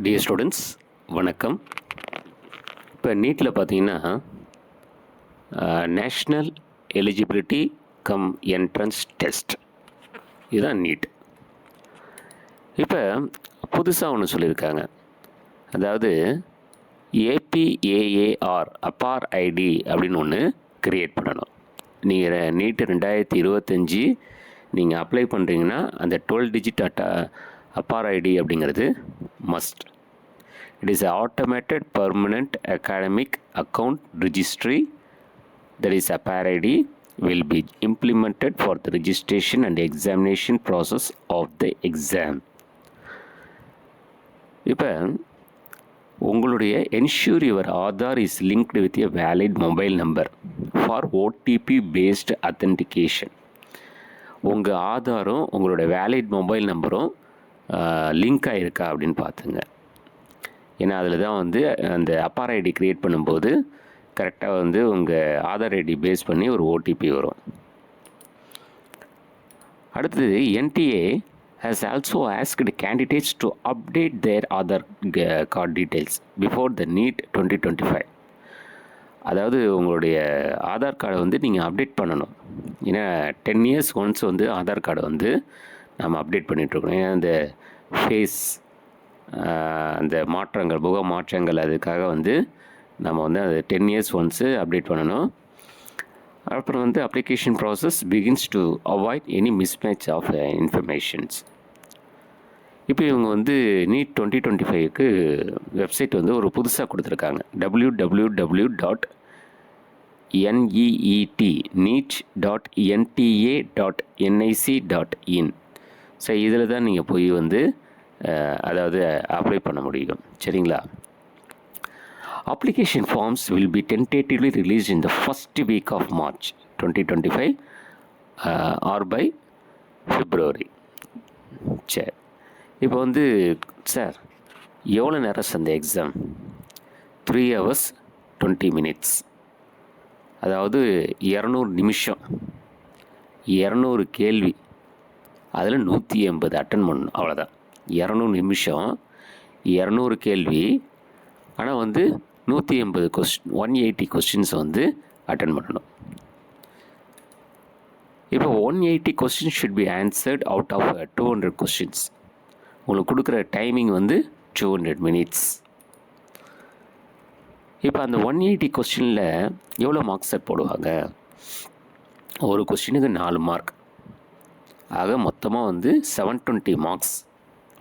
Dear students வணக்கம். இப்போ நீட்டில் பார்த்தீங்கன்னா national eligibility come entrance test, இதுதான் நீட். இப்போ புதுசாக ஒன்று சொல்லியிருக்காங்க, அதாவது ஏபிஏஏஆர் அப்பார் ஐடி அப்படின்னு ஒன்று க்ரியேட் பண்ணணும். நீங்கள் நீட்டு 2025 நீங்கள் அப்ளை பண்ணுறீங்கன்னா அந்த 12 டிஜிட் அப்பார் ஐடி அப்படிங்கிறது must. It is automated permanent academic account registry, that is APAR ID, will be implemented for the registration and examination process of the exam. இப்போ உங்களுடைய ensure your Aadhaar is linked with a valid mobile number for OTP based authentication. உங்கள் ஆதாரும் உங்களோட valid mobile நம்பரும் link ஆகிருக்கா அப்படின்னு பார்த்துங்க. ஏன்னா அதில் தான் வந்து அந்த அப்பார் ஐடி க்ரியேட் பண்ணும்போது கரெக்டாக வந்து உங்கள் ஆதார் ஐடி பேஸ் பண்ணி ஒரு ஓடிபி வரும். அடுத்தது NDA has also asked candidates to update their Aadhaar card details before the NEET 2025. அதாவது உங்களுடைய ஆதார் கார்டை வந்து நீங்கள் அப்டேட் பண்ணணும். ஏன்னா 10 years ஒன்ஸ் வந்து ஆதார் கார்டை வந்து நம்ம அப்டேட் பண்ணிகிட்ருக்கணும். ஏன்னா அந்த ஃபேஸ் அந்த மாற்றங்கள், முக மாற்றங்கள், அதுக்காக வந்து நம்ம வந்து அது 10 years ஒன்ஸு அப்டேட் பண்ணணும். அப்புறம் வந்து application process begins to avoid any mismatch of informations. இப்போ இவங்க வந்து நீட் 2025க்கு வெப்சைட் வந்து ஒரு புதுசாக கொடுத்துருக்காங்க, www.neet.nta.nic.in. ஸோ இதில் தான் நீங்கள் போய் வந்து அதாவது அப்ளை பண்ண முடியும். சரிங்களா? Application forms will be tentatively released in the first week of March 2025 or by February. சரி, இப்போ வந்து சார் எவ்வளோ நேரம் சார் அந்த எக்ஸாம்? 3 hours 20 minutes, அதாவது 200 நிமிஷம், 200 கேள்வி, அதில் 180 அட்டன் பண்ணணும், அவ்வளோதான். 200 நிமிஷம், 200 கேள்வி, ஆனால் வந்து 180 கொஸ்டின், 180 கொஸ்டின்ஸை வந்து அட்டன் பண்ணணும். இப்போ 180 question should be answered out of 200 questions. உங்களுக்கு கொடுக்குற டைமிங் வந்து 200 minutes. இப்போ அந்த 180 கொஸ்டினில் எவ்வளோ மார்க்ஸ் சார் போடுவாங்க? ஒரு கொஸ்டினுக்கு 4 மார்க், ஆக மொத்தமாக வந்து 720 மார்க்ஸ்.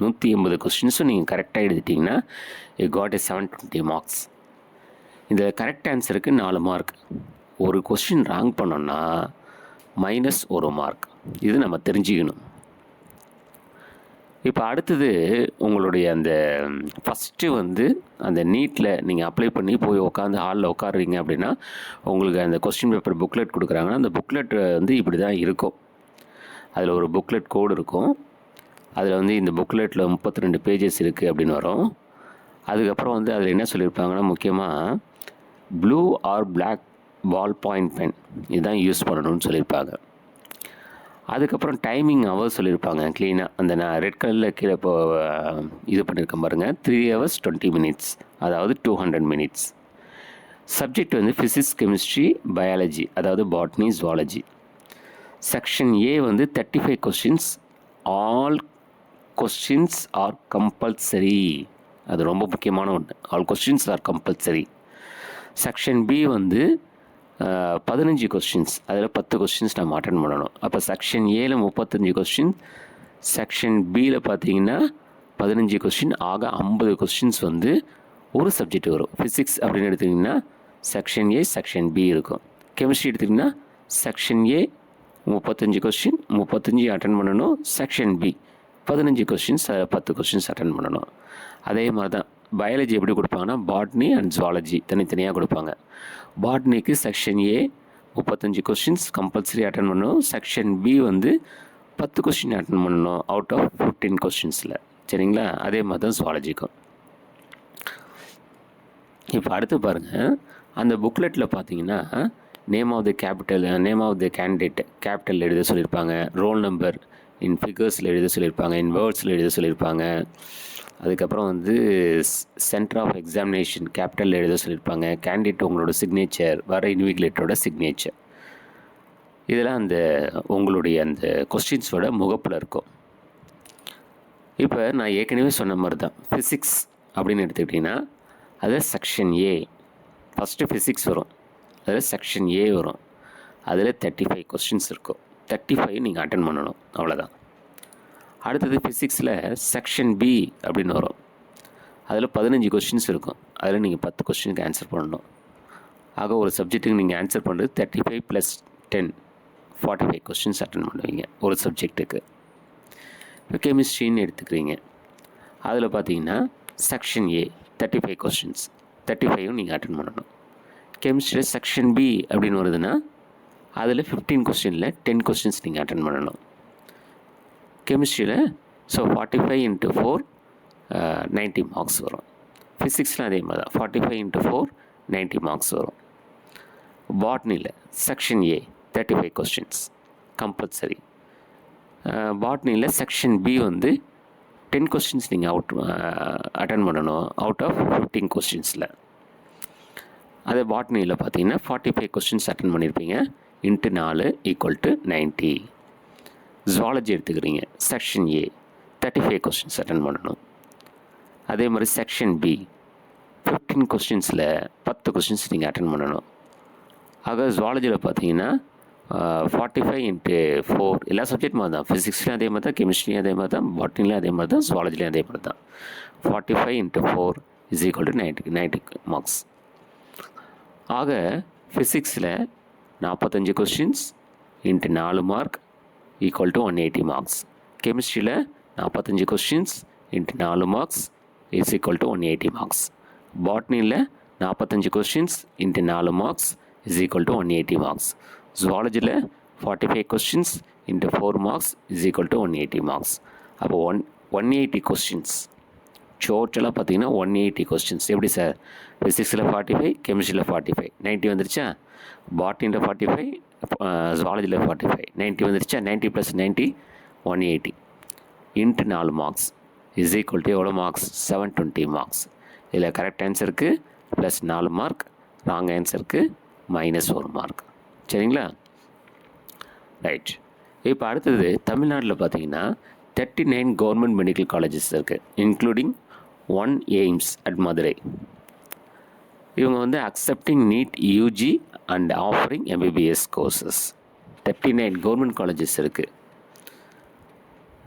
180 கொஸ்டின்ஸும் நீங்கள் கரெக்டாக எழுதிட்டிங்கன்னா யூ காட் ஏ 720 மார்க்ஸ். இந்த கரெக்ட் ஆன்சருக்கு 4 மார்க். ஒரு கொஸ்டின் ராங் பண்ணோன்னா -1 மார்க். இது நம்ம தெரிஞ்சுக்கணும். இப்போ அடுத்தது உங்களுடைய அந்த ஃபஸ்ட்டு வந்து அந்த நீட்டில் நீங்கள் அப்ளை பண்ணி போய் உட்காந்து ஹாலில் உட்காருறீங்க அப்படின்னா உங்களுக்கு அந்த கொஸ்டின் பேப்பர் புக்லெட் கொடுக்குறாங்கன்னா அந்த புக்லெட் வந்து இப்படி தான் இருக்கும். அதில் ஒரு புக்லெட் கோடு இருக்கும். அதில் வந்து இந்த புக்லெட்டில் 32 பேஜஸ் இருக்குது அப்படின்னு வரும். அதுக்கப்புறம் வந்து அதில் என்ன சொல்லியிருப்பாங்கன்னா, முக்கியமாக blue or black ball point pen இதுதான் யூஸ் பண்ணணும்னு சொல்லியிருப்பாங்க. அதுக்கப்புறம் டைமிங் ஹவர் சொல்லியிருப்பாங்க க்ளீனாக. அந்த நான் ரெட் கலரில் கீழே இப்போ இது பண்ணியிருக்கேன் பாருங்கள், 3 hours 20 minutes, அதாவது 200 minutes. சப்ஜெக்ட் வந்து ஃபிசிக்ஸ், கெமிஸ்ட்ரி, பயாலஜி, அதாவது பாட்னி, ஜுவாலஜி. செக்ஷன் ஏ வந்து 35 questions, all questions are compulsory. அது ரொம்ப முக்கியமான ஒன்று, all questions are compulsory. Section B வந்து 15 கொஸ்டின்ஸ், அதில் 10 கொஸ்டின்ஸ் நம்ம அட்டன் பண்ணணும். அப்போ செக்ஷன் ஏல 35 கொஸ்டின், செக்ஷன் பியில் பார்த்தீங்கன்னா 15 கொஸ்டின், ஆக 50 கொஸ்டின்ஸ் வந்து ஒரு சப்ஜெக்ட் வரும். ஃபிசிக்ஸ் அப்படின்னு எடுத்திங்கன்னா செக்ஷன் ஏ, செக்ஷன் பி இருக்கும். கெமிஸ்ட்ரி எடுத்திங்கன்னா செக்ஷன் ஏ 35 கொஸ்டின், 35 அட்டன் பண்ணணும். Section B 15 questions, 10 questions attend பண்ணணும். அதே மாதிரி தான் பயாலஜி எப்படி கொடுப்பாங்கன்னா பாட்னி அண்ட் ஜுவாலஜி தனித்தனியாக கொடுப்பாங்க. பாட்னிக்கு section A 35 questions compulsory attend பண்ணணும். செக்ஷன் பி வந்து 10 கொஸ்டின் அட்டன் பண்ணணும் அவுட் ஆஃப் 15 கொஸ்டின்ஸில். சரிங்களா? அதே மாதிரி தான் ஜுவாலஜிக்கும். இப்போ அடுத்து பாருங்கள், அந்த புக்லெட்டில் பார்த்தீங்கன்னா name of the capital, name of the candidate capital எழுத சொல்லியிருப்பாங்க. ரோல் நம்பர் இன் ஃபிகர்ஸில் எழுத சொல்லியிருப்பாங்க, இன் வேர்ட்ஸில் எழுத சொல்லியிருப்பாங்க. அதுக்கப்புறம் வந்து சென்டர் ஆஃப் எக்ஸாமினேஷன் கேபிட்டல் எழுத சொல்லியிருப்பாங்க. கேண்டிடேட் உங்களோட சிக்னேச்சர், வர இன்விகிலேட்டரோட சிக்னேச்சர், இதெல்லாம் அந்த உங்களுடைய அந்த கொஸ்டின்ஸோட முகப்பில் இருக்கும். இப்போ நான் ஏற்கனவே சொன்ன மாதிரி தான் ஃபிசிக்ஸ் அப்படின்னு எடுத்துக்கிட்டிங்கன்னா அதில் செக்ஷன் ஏ ஃபஸ்ட்டு ஃபிசிக்ஸ் வரும், அதில் செக்ஷன் ஏ வரும். அதில் 35 கொஸ்டின்ஸ் இருக்கும். 35 நீங்கள் அட்டன் பண்ணணும், அவ்வளோதான். அடுத்தது ஃபிசிக்ஸில் செக்ஷன் பி அப்படின்னு வரும். அதில் 15 கொஸ்டின்ஸ் இருக்கும். அதில் நீங்கள் 10 கொஸ்டினுக்கு ஆன்சர் பண்ணணும். ஆக ஒரு சப்ஜெக்ட்டுக்கு நீங்கள் ஆன்சர் பண்ணுறது 35 + 10 45 கொஸ்டின்ஸ் அட்டன் பண்ணுவீங்க ஒரு சப்ஜெக்ட்டுக்கு. இப்போ கெமிஸ்ட்ரின்னு எடுத்துக்கிறீங்க, அதில் பார்த்தீங்கன்னா செக்ஷன் ஏ 35 கொஸ்டின்ஸ், 35 நீங்கள் அட்டன் பண்ணணும். கெமிஸ்ட்ரியில் செக்ஷன் பி அப்படின்னு வருதுன்னா அதில் 15 கொஸ்டினில் 10 கொஸ்டின்ஸ் நீங்கள் அட்டன் பண்ணணும். கெமிஸ்ட்ரியில் 45 × 4 90 மார்க்ஸ் வரும். ஃபிசிக்ஸில் அதே மாதிரி தான் 45 × 4 90 மார்க்ஸ் வரும். பாட்னியில் செக்ஷன் ஏ 35 கொஸ்டின்ஸ் கம்பல்சரி. பாட்னியில் செக்ஷன் பி வந்து 10 கொஸ்டின்ஸ் நீங்கள் அட்டன் பண்ணணும் அவுட் ஆஃப் 15 கொஸ்டின்ஸில். அதே பாட்னியில் பார்த்தீங்கன்னா 45 கொஸ்டின்ஸ் அட்டன் பண்ணியிருப்பீங்க, × 4 = 90. ஜுவாலஜி எடுத்துக்கிறீங்க, செக்ஷன் ஏ 35 கொஸ்டின்ஸ் அட்டன் பண்ணணும். அதே மாதிரி செக்ஷன் பி 15 கொஸ்டின்ஸில் 10 கொஸ்டின்ஸ் நீங்கள் அட்டன் பண்ணணும். ஆக ஜுவாலஜியில் பார்த்தீங்கன்னா 45 × 4 எல்லா சப்ஜெக்ட் மாதிரி தான். ஃபிசிக்ஸ்லையும் அதே மாதிரி தான், கெமிஸ்ட்ரியும் அதே மாதிரி தான், பாட்னிலையும் அதே மாதிரி தான், ஜுவாலஜிலையும் அதே மாதிரி தான். 45 × 4 = 90 மார்க்ஸ். ஆக ஃபிசிக்ஸில் 45 கொஸ்டின்ஸ் × 4 மார்க் = 180 மார்க்ஸ். கெமிஸ்ட்ரியில் 45 கொஸ்டின்ஸ் × 4 மார்க்ஸ் = 180 மார்க்ஸ். பாட்னியில் 45 கொஸ்டின்ஸ் × 4 மார்க்ஸ் = 180 மார்க்ஸ். ஜுவாலஜியில் 45 கொஸ்டின்ஸ் × 4 மார்க்ஸ் = 180 மார்க்ஸ். அப்போ 180 கொஸ்டின்ஸ் டோட்டலாக பார்த்தீங்கன்னா 180 கொஸ்டின்ஸ். எப்படி சார்? ஃபிசிக்ஸில் 45, கெமிஸ்ட்ரியில் 45, 90 வந்துருச்சா? பாட்னியில் 45, ஜுவாலஜியில் 45, 90 வந்துருச்சா? 90 + 90 180 × 4 மார்க்ஸ் எவ்வளோ மார்க்ஸ்? 720 மார்க்ஸ். இதில் கரெக்ட் ஆன்சருக்கு +4 மார்க், ராங் ஆன்சருக்கு -1 மார்க். சரிங்களா? ரைட். இப்போ அடுத்தது தமிழ்நாட்டில் பார்த்தீங்கன்னா 39 கவர்மெண்ட் மெடிக்கல் காலேஜஸ் இருக்குது, இன்க்ளூடிங் 1 எய்ம்ஸ் அட் மதுரை. இவங்க வந்து accepting NEET UG and offering MBBS courses. 39 government colleges இருக்குது.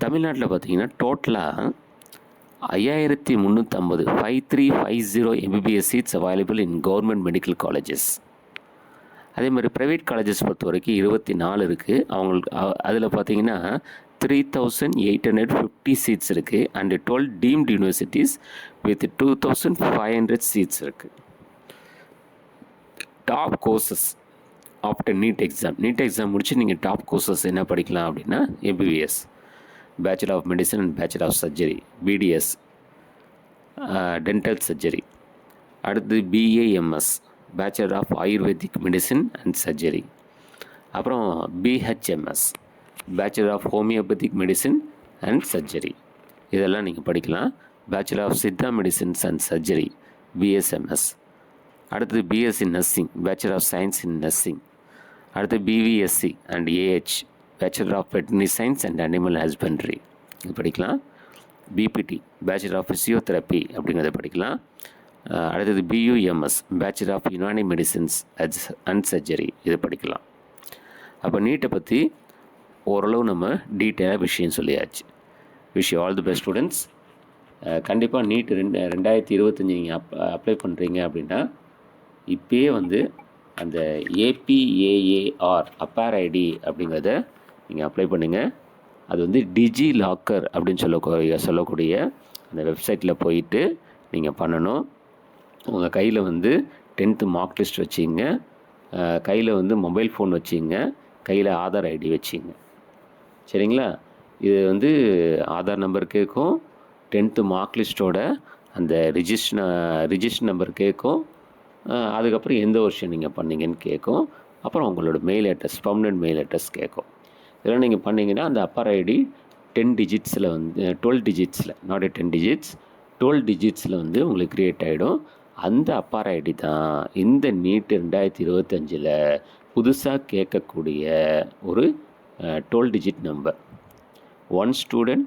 தமிழ்நாட்டில் பார்த்தீங்கன்னா டோட்டலாக 5350 5350 MBBS seats available in government medical colleges. அதே மாதிரி ப்ரைவேட் காலேஜஸ் பொறுத்த வரைக்கும் 24 இருக்குது. அவங்களுக்கு அதில் பார்த்தீங்கன்னா 3850 சீட்ஸ் இருக்குது and 12 deemed universities with 2500 seats இருக்குது. Top courses after NEET exam முடிச்சு நீங்கள் டாப் கோர்சஸ் என்ன படிக்கலாம் அப்படின்னா MBBS, bachelor of medicine and bachelor of surgery, BDS dental surgery. அடுத்து BAMS, bachelor of ayurvedic medicine and surgery. அப்புறம் BHMS, bachelor of homeopathic medicine and surgery. இதெல்லாம் நீங்கள் படிக்கலாம். Bachelor of Siddha medicines and surgery, BSMS. அடுத்தது BSc nursing, bachelor of science in nursing. அடுத்து BVSc and AH, bachelor of veterinary science and animal husbandry, இது படிக்கலாம். BPT, bachelor of physiotherapy அப்படிங்கிறத படிக்கலாம். அடுத்தது BUMS, bachelor of Unani medicines and surgery, இதை படிக்கலாம். அப்போ நீட்டை பற்றி ஓரளவு நம்ம டீட்டெயிலாக விஷயம் சொல்லியாச்சு. Wish all the best students. கண்டிப்பாக நீட் 2025 நீங்கள் அப்ளை பண்ணுறீங்க அப்படின்னா இப்போயே வந்து அந்த APAAR அப்பேர் ஐடி அப்படிங்கிறத நீங்கள் அப்ளை பண்ணுங்கள். அது வந்து டிஜி லாக்கர் அப்படின்னு சொல்லக்கூடிய அந்த வெப்சைட்டில் போயிட்டு நீங்கள் பண்ணணும். உங்கள் கையில் வந்து 10th மார்க் லிஸ்ட் வச்சிங்க, கையில் வந்து மொபைல் ஃபோன் வச்சிங்க, கையில் ஆதார் ஐடி வச்சிங்க. சரிங்களா? இது வந்து ஆதார் நம்பர் கேட்கும், 10th மார்க் லிஸ்ட்டோட அந்த ரிஜிஸ்டர் நம்பர் கேட்கும், அதுக்கப்புறம் எந்த வருஷம் நீங்கள் பண்ணீங்கன்னு கேட்கும், அப்புறம் உங்களோட mail address, permanent mail address கேட்கும். இதெல்லாம் நீங்கள் பண்ணிங்கன்னா அந்த அப்பர் ஐடி 10 டிஜிட்ஸில் வந்து 12 டிஜிட்ஸில், நாட் 10 டிஜிட்ஸ், 12 டிஜிட்ஸில் வந்து உங்களுக்கு க்ரியேட் ஆகிடும். அந்த அப்பார் ஐடி தான் இந்த நீட் 2025 புதுசாக கேட்கக்கூடிய ஒரு 12 டிஜிட் நம்பர். 1 ஸ்டூடெண்ட்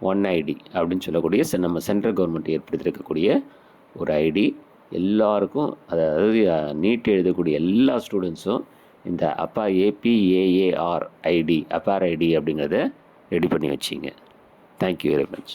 1 ஐடி அப்படின்னு சொல்லக்கூடிய நம்ம சென்ட்ரல் கவர்மெண்ட் ஏற்படுத்தியிருக்கக்கூடிய ஒரு ஐடி. எல்லாருக்கும், அதாவது நீட் எழுதக்கூடிய எல்லா ஸ்டூடெண்ட்ஸும் இந்த APAAR ஐடி, அப்பார் ஐடி அப்படிங்கிறத ரெடி பண்ணி வச்சிங்க. Thank you very much.